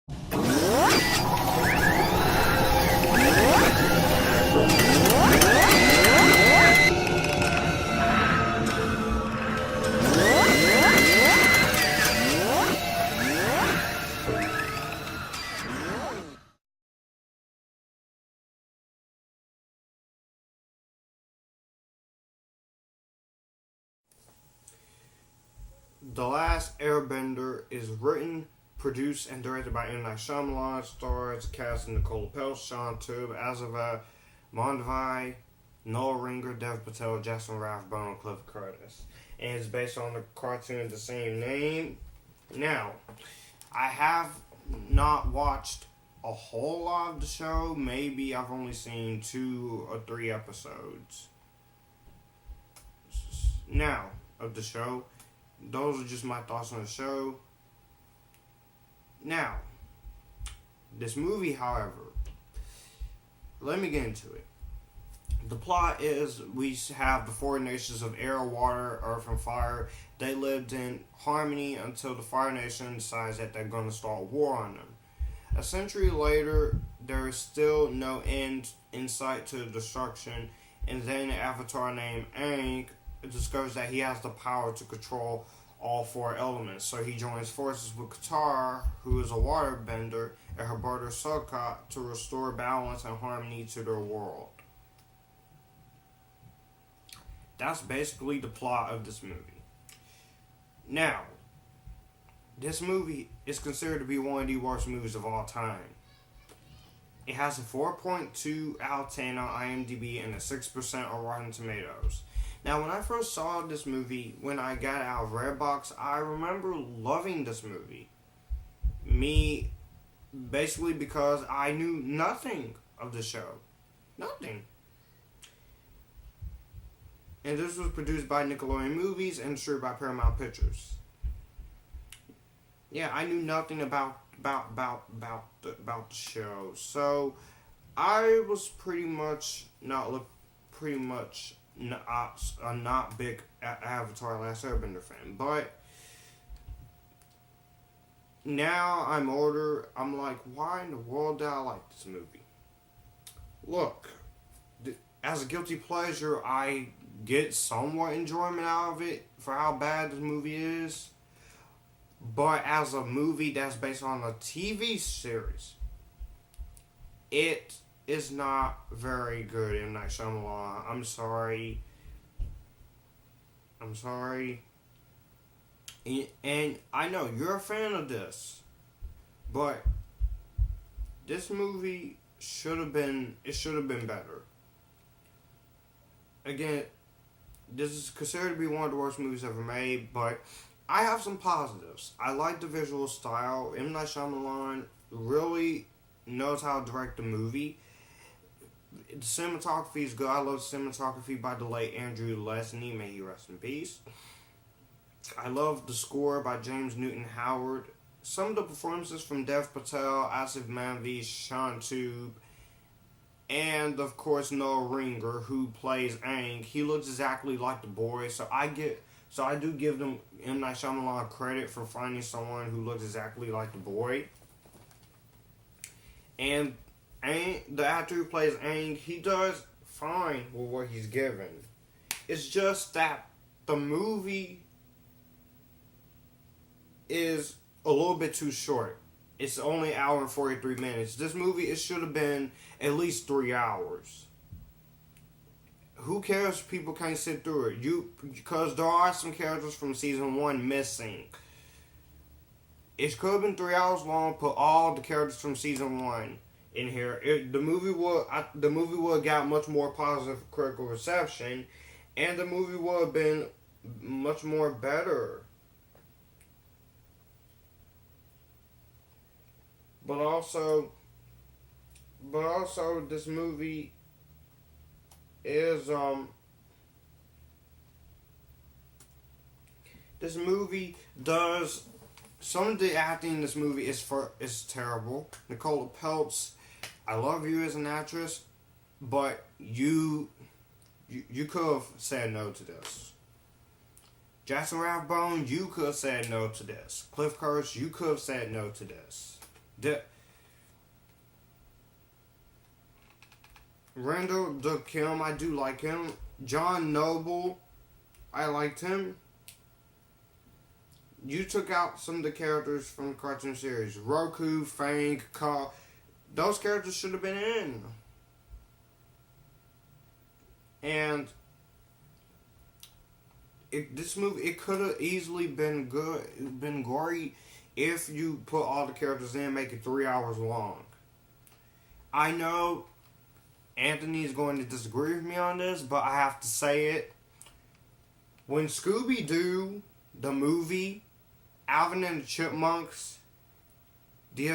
The Last Airbender is written, produced, and directed by M. Night Shyamalan. Stars cast Nicola Peltz, Shaun, Toub, Aasif, Mandvi, Noah Ringer, Dev Patel, Jackson Rathbone, and Cliff Curtis. And it's based on the cartoon of the same name. Now, I have not watched a whole lot of the show. Maybe I've only seen 2 or 3 episodes. Now, of the show. Those are just my thoughts on the show. Now, this movie, however, let me get into it. The plot is we have the 4 nations of air, water, earth, and fire. They lived in harmony until the Fire Nation decides that they're going to start war on them. A century later, there is still no end in sight to the destruction, and then an avatar named Aang discovers that he has the power to control all 4 elements. So he joins forces with Qatar, who is a waterbender, and her brother Sokka to restore balance and harmony to their world. That's basically the plot of this movie. Now, this movie is considered to be one of the worst movies of all time. It has a 4.2 out of 10 on IMDB and a 6% on Rotten Tomatoes. Now, when I first saw this movie, when I got it out of Redbox, I remember loving this movie. Basically because I knew nothing of the show. Nothing. And this was produced by Nickelodeon Movies and distributed by Paramount Pictures. Yeah, I knew nothing about the show. So, I was pretty much not big Avatar Last Airbender fan, but now I'm older. I'm like, why in the world did I like this movie? Look, as a guilty pleasure, I get somewhat enjoyment out of it for how bad this movie is, but as a movie that's based on a TV series, it is not very good. M. Night Shyamalan. I'm sorry. And I know you're a fan of this, but this movie should have been better. Again, this is considered to be one of the worst movies ever made, but I have some positives. I like the visual style. M. Night Shyamalan really knows how to direct a movie. The cinematography is good. I love the cinematography by the late Andrew Leslie. May he rest in peace. I love the score by James Newton Howard. Some of the performances from Dev Patel, Aasif, Mandvi, Shaun, Toub, and of course Noah Ringer, who plays Aang. He looks exactly like the boy, so I do give them M. Night Shyamalan credit for finding someone who looks exactly like the boy. And the actor who plays Aang, he does fine with what he's given. It's just that the movie is a little bit too short. It's only an hour and 43 minutes. This movie, it should have been at least 3 hours. Who cares if people can't sit through it? Because there are some characters from season 1 missing. It could have been 3 hours long. Put all the characters from season 1 in here. The movie would have got much more positive critical reception, and the movie would have been much more better. But also this movie is this movie does some of the acting in this movie is terrible. Nicola Peltz, I love you as an actress, but you could have said no to this. Jackson Rathbone, you could have said no to this. Cliff Curtis, you could have said no to this. The Randall the Kim, I do like him. John Noble, I liked him. You took out some of the characters from the cartoon series. Roku, Fang, Ka. Those characters should have been in. And this movie, it could have easily been good, been great if you put all the characters in, make it 3 hours long. I know Anthony is going to disagree with me on this, but I have to say it. When Scooby-Doo, the movie, Alvin and the Chipmunks, the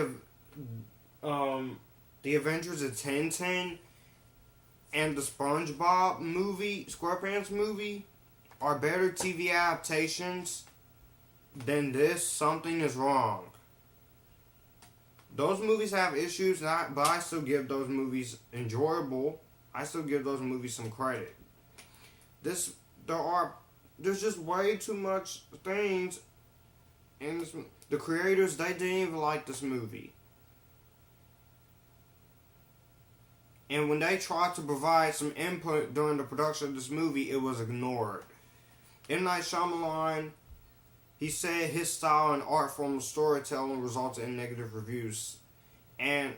Adventures of Tintin, and the SpongeBob movie, SquarePants movie, are better TV adaptations than this, something is wrong. Those movies have issues, but I still give those movies enjoyable. I still give those movies some credit. There's just way too much things in this. The creators, they didn't even like this movie. And when they tried to provide some input during the production of this movie, it was ignored. M. Night Shyamalan, he said his style and art form of storytelling resulted in negative reviews. And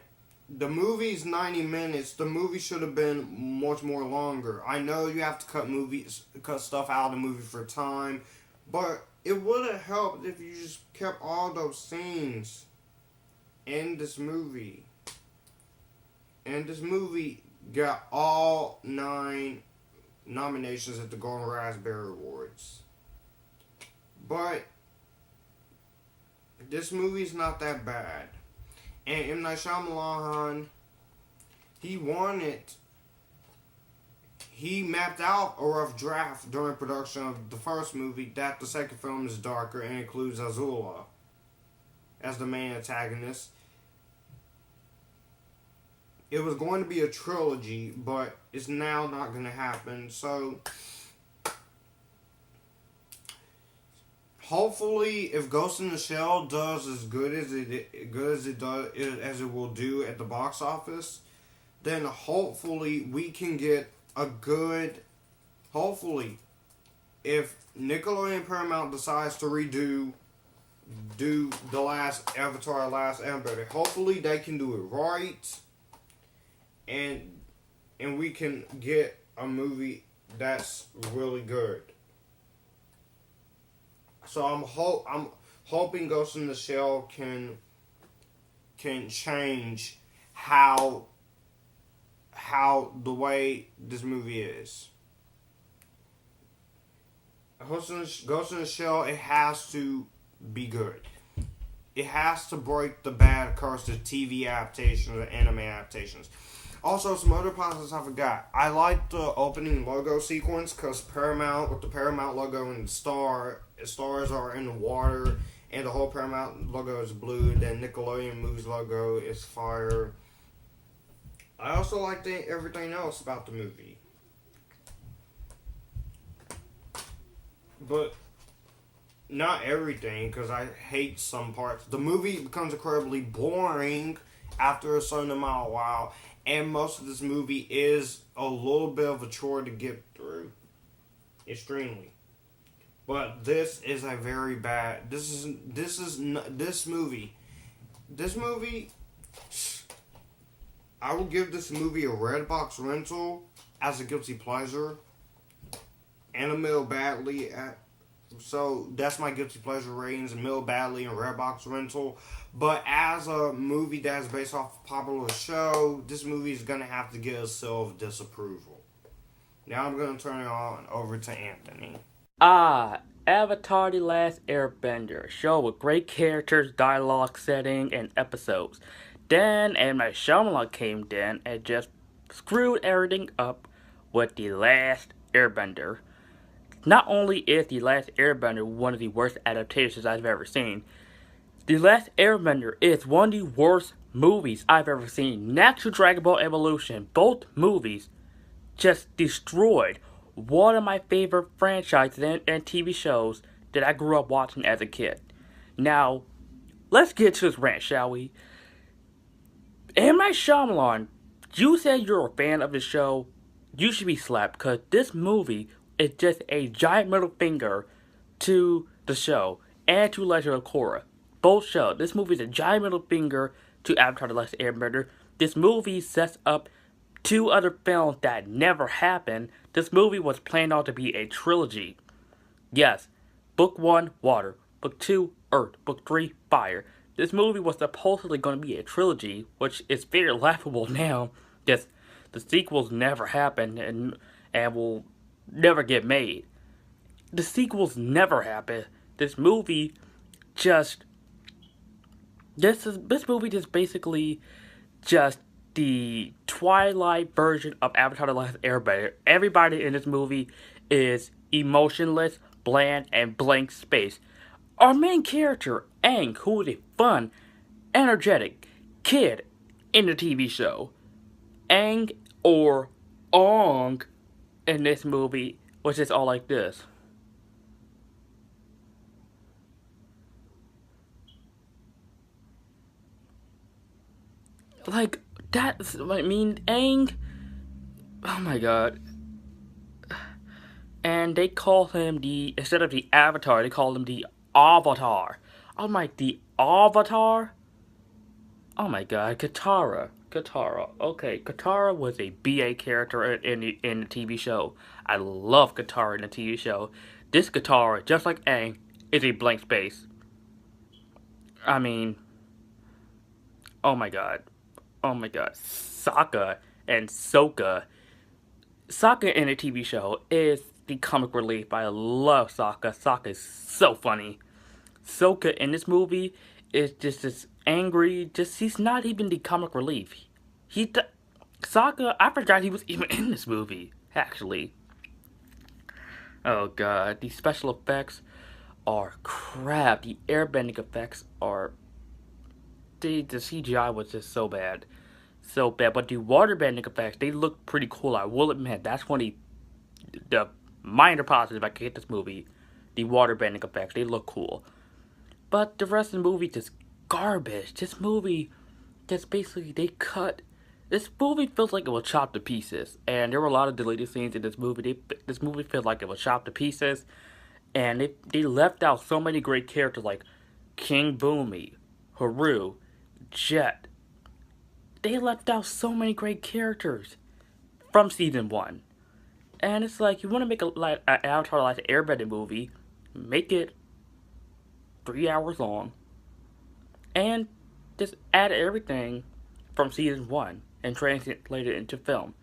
the movie's 90 minutes. The movie should have been much more longer. I know you have to cut stuff out of the movie for time, but it would have helped if you just kept all those scenes in this movie. And this movie got all 9 nominations at the Golden Raspberry Awards. But this movie's not that bad. And M. Night Shyamalan, he mapped out a rough draft during production of the first movie that the second film is darker and includes Azula as the main antagonist. It was going to be a trilogy, but it's now not going to happen. So, hopefully, if Ghost in the Shell does as good as it will do at the box office, then hopefully we can get a good. Hopefully, if Nickelodeon Paramount decides to do the last Avatar, Last Airbender, hopefully they can do it right. And we can get a movie that's really good. So I'm hoping Ghost in the Shell can change how the way this movie is. Ghost in the Shell, it has to be good. It has to break the bad curse of TV adaptations or anime adaptations. Also, some other positives I forgot. I like the opening logo sequence because Paramount, with the Paramount logo and the stars are in the water, and the whole Paramount logo is blue. Then Nickelodeon Movies logo is fire. I also like everything else about the movie. But not everything, because I hate some parts. The movie becomes incredibly boring after a certain amount of while. And most of this movie is a little bit of a chore to get through. Extremely. But this is a very bad. This movie. I will give this movie a Redbox rental as a guilty pleasure. And a Mill Badly at. So that's my guilty pleasure ratings, a Mill Badly and Redbox rental. But as a movie that's based off a popular show, this movie is going to have to get a seal of disapproval. Now I'm going to turn it on over to Anthony. Avatar: The Last Airbender. A show with great characters, dialogue, setting, and episodes. Then M. Night Shyamalan came in and just screwed everything up with The Last Airbender. Not only is The Last Airbender one of the worst adaptations I've ever seen, The Last Airbender is one of the worst movies I've ever seen. Next to Dragonball Evolution, both movies just destroyed one of my favorite franchises and TV shows that I grew up watching as a kid. Now, let's get to this rant, shall we? M. Night Shyamalan, you said you're a fan of the show. You should be slapped because this movie is just a giant middle finger to the show and to Legend of Korra. Both shows. This movie is a giant middle finger to Avatar: The Last Airbender. This movie sets up two other films that never happened. This movie was planned out to be a trilogy. Yes, Book 1, Water. Book 2, Earth. Book 3, Fire. This movie was supposedly going to be a trilogy, which is very laughable now. Just the sequels never happened and will never get made. The sequels never happened. This movie just this movie just basically just the Twilight version of Avatar: The Last Airbender. Everybody in this movie is emotionless, bland, and blank space. Our main character, Aang, who is a fun, energetic kid in the TV show. Aang or Ong in this movie was just all like this. Like, that's, I mean, Aang, oh my god. And they call him instead of the Avatar, they call him the Avatar. I'm like, the Avatar? Oh my god, Katara. Okay, Katara was a BA character in the TV show. I love Katara in the TV show. This Katara, just like Aang, is a blank space. I mean, oh my god. Sokka and Sokka. Sokka in a TV show is the comic relief. I love Sokka. Sokka is so funny. Sokka in this movie is just this angry. He's not even the comic relief. Sokka. I forgot he was even in this movie. Actually. Oh god, these special effects are crap. The airbending effects are. The CGI was just so bad. But the waterbending effects, they look pretty cool. I will admit, that's one of the minor positives I could hit this movie. The waterbending effects, they look cool. But the rest of the movie just garbage. This movie, just basically, they cut. This movie feels like it was chopped to pieces. And there were a lot of deleted scenes in this movie. This movie feels like it was chopped to pieces. And they left out so many great characters like King Boomy, Haru, Jet. They left out so many great characters from season 1. And it's like, you want to make an Avatar like an Airbender movie, make it 3 hours long, and just add everything from season 1 and translate it into film.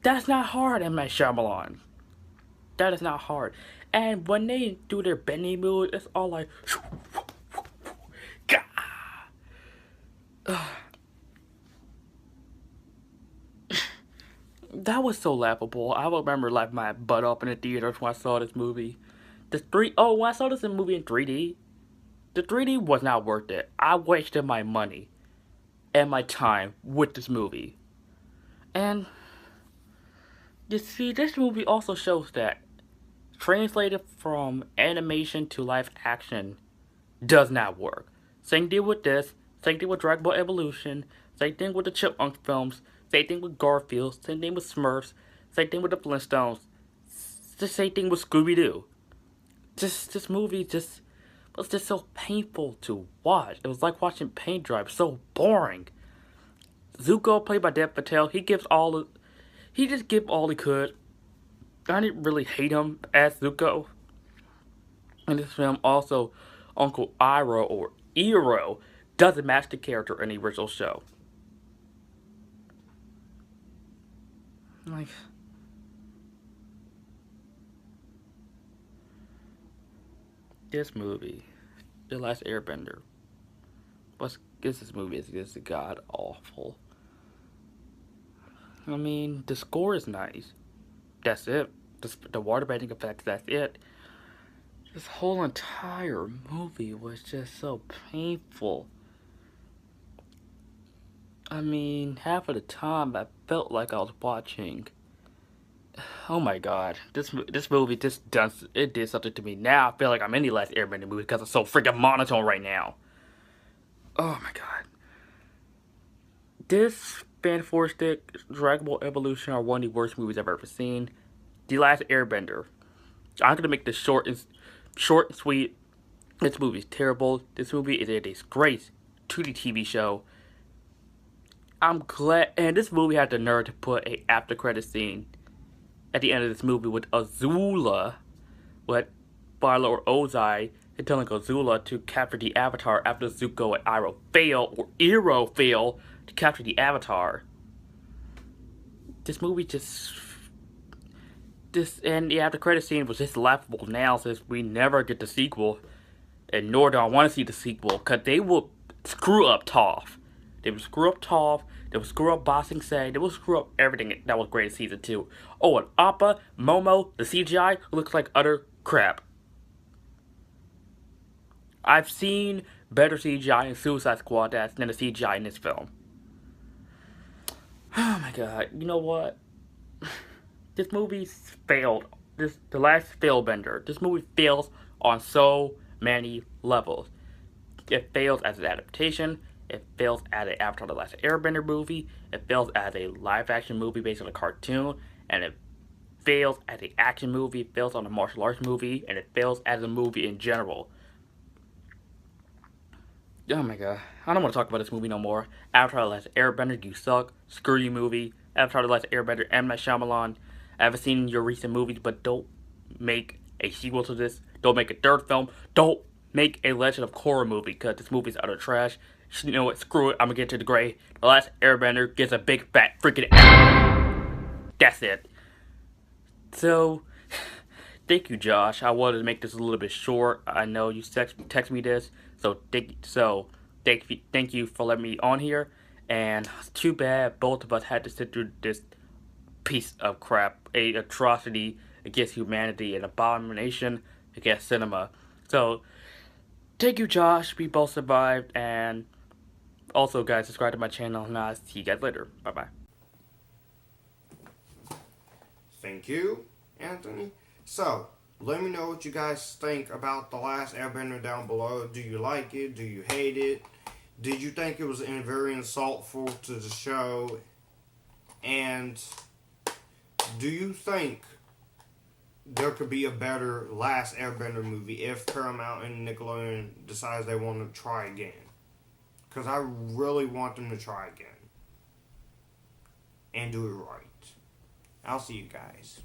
That's not hard, M. Night Shyamalan. That is not hard. And when they do their bending moves, it's all like... That was so laughable. I remember laughing my butt up in the theaters when I saw this movie. When I saw this movie in 3D, the 3D was not worth it. I wasted my money and my time with this movie. And you see, this movie also shows that translated from animation to live action does not work. Same thing with this. Same thing with Dragonball Evolution. Same thing with the Chipmunk films. Same thing with Garfield. Same thing with Smurfs. Same thing with the Flintstones. The same thing with Scooby-Doo. This movie was just so painful to watch. It was like watching paint dry. So boring. Zuko, played by Dev Patel, he just gave all he could. I didn't really hate him as Zuko. In this film, also, Uncle Iroh or Iroh doesn't match the character in the original show. Like, this movie, The Last Airbender, this movie is just god awful. I mean, the score is nice. That's it. The waterbending effects, that's it. This whole entire movie was just so painful. I mean, half of the time I felt like I was watching. Oh my god, this movie just did something to me. Now I feel like I'm in the Last Airbender movie because it's so freaking monotone right now. Oh my god. This fantastic Dragonball Evolution are one of the worst movies I've ever seen. The Last Airbender. I'm gonna make this short and sweet. This movie is terrible. This movie is a disgrace to the TV show. I'm glad, and this movie had the nerve to put a after credit scene at the end of this movie with Azula, with Barlow or Ozai, and telling Azula to capture the Avatar after Zuko and Iroh fail to capture the Avatar. This movie and the after credit scene was just laughable now since we never get the sequel, and nor do I want to see the sequel because they will screw up Toph. They will screw up Toph. They will screw up Bossing Say. They will screw up everything that was great in season 2. Oh, and Appa, Momo, the CGI looks like utter crap. I've seen better CGI in Suicide Squad than the CGI in this film. Oh my god, you know what? This movie failed. The Last Airbender. This movie fails on so many levels. It fails as an adaptation. It fails as an Avatar: The Last Airbender movie. It fails as a live-action movie based on a cartoon, and it fails as an action movie. It fails on a martial arts movie, and it fails as a movie in general. Oh my god, I don't want to talk about this movie no more. Avatar: The Last Airbender, you suck. Screw you, movie. Avatar: The Last Airbender, M. Night Shyamalan. I haven't seen your recent movies, but don't make a sequel to this. Don't make a third film. Don't make a Legend of Korra movie, because this movie's utter trash. You know what? Screw it. I'm gonna get to the gray. The Last Airbender gets a big fat freaking That's it. So, thank you, Josh. I wanted to make this a little bit short. I know you text me this, so thank you for letting me on here. And it's too bad both of us had to sit through this piece of crap, a atrocity against humanity, an abomination against cinema. So, thank you, Josh. We both survived, and also, guys, subscribe to my channel, and I'll see you guys later. Bye bye. Thank you, Anthony. So, let me know what you guys think about The Last Airbender down below. Do you like it? Do you hate it? Did you think it was very insultful to the show? And do you think there could be a better Last Airbender movie if Paramount and Nickelodeon decides they want to try again? Because I really want them to try again. And do it right. I'll see you guys.